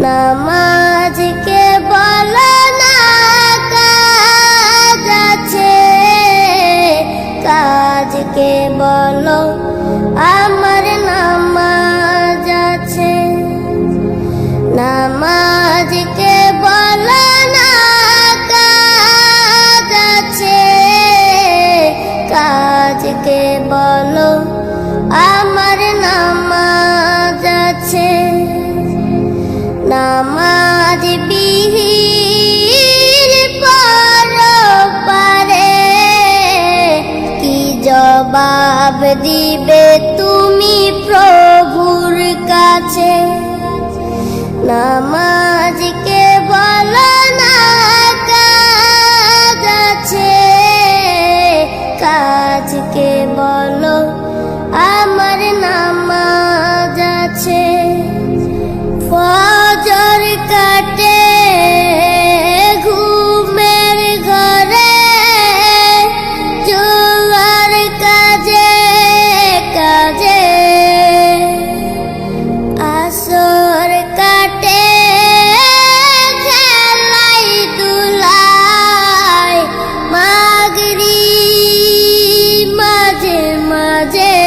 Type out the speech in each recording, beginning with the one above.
নামাজকে বলো না কাজ আছে, কাজকে বলো আমার নামাজ আছে। নামাজকে বলো না কাজ আছে, কাজকে বলো আমার নামাজ আছে। নামাজ বিহীন পরপারে কি জবাব দিবে তুমি প্রভুর কাছে? নামাজকে বলো না কাজ আছে, কাজকে বলো আমার নামাজ আছে। ফজর কাটে ঘুমের ঘরে, জোয়ার কাজে কাজে। আসর কাটে খেলাই দুলাই, মাগরিব মাঝে মাঝে।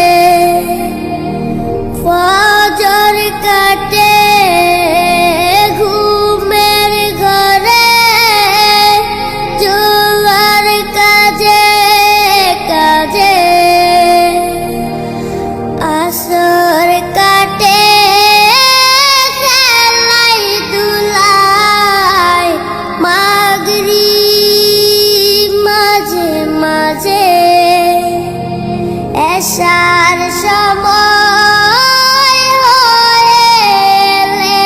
ফজর কাটে ঘুমের ঘরে, জোয়ার কাজে কাজে। আসর কাটে খেলাই দুলাই, মাগরিব মাঝে মাঝে। এশার সময় হলে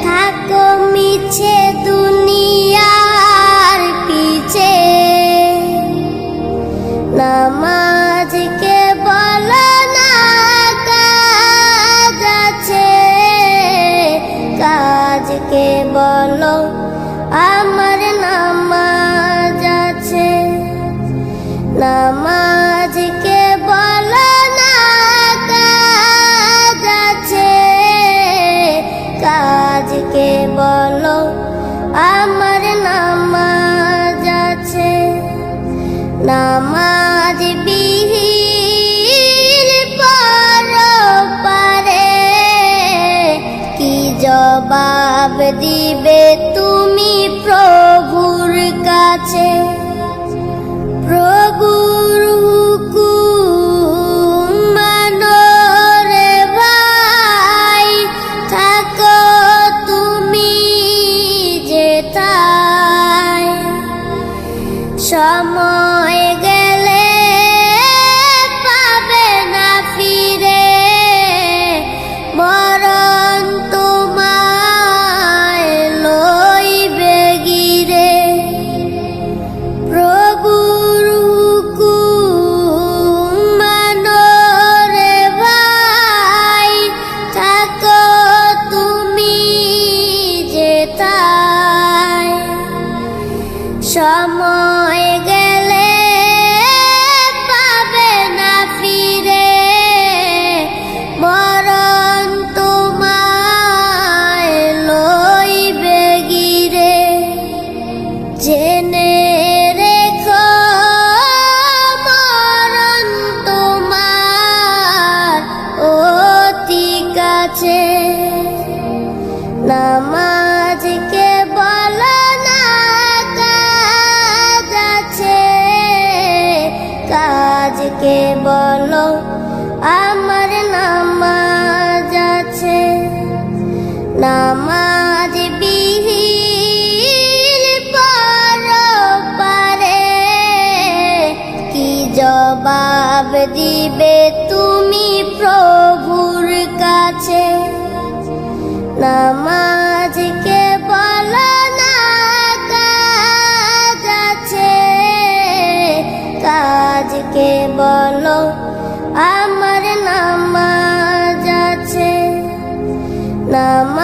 থাকো মিছে দুনিয়ার পিছে। নামাজকে বলো না কাজ আছে, কাজকে বলো আমার নামাজ আছে। নামাজকে বলো না কাজ আছে, কাজকে বলো আমার নামাজ আছে। নামাজ বিহীন পরপারে কি জবাব দিবে তুমি প্রভুর কাছে? প্রভুর হুকুম মানো রে ভাই, থাকো তুমি যেথায়। সময় গেলে পাবে না ফিরে, মরণ তোমায় লইবে গিরে। প্রভুর হুকুম মানো রে ভাই, থাকো তুমি যেথায়। সময় গেলে পাবে না ফিরে, মরণ তোমায় লইবে গিরে। জেনে রেখো মরণ তোমার অতি কাছে। নামাজকে বলো না কাজ আছে, কাজকে বলো আমার নামাজ আছে। নামাজ বিহীন পরপারে কি জবাব দিবে তুমি প্রভুর কাছে? নামাজকে বলো না কাজ আছে, কাজকে বলো আমার নামাজ আছে। নামাজ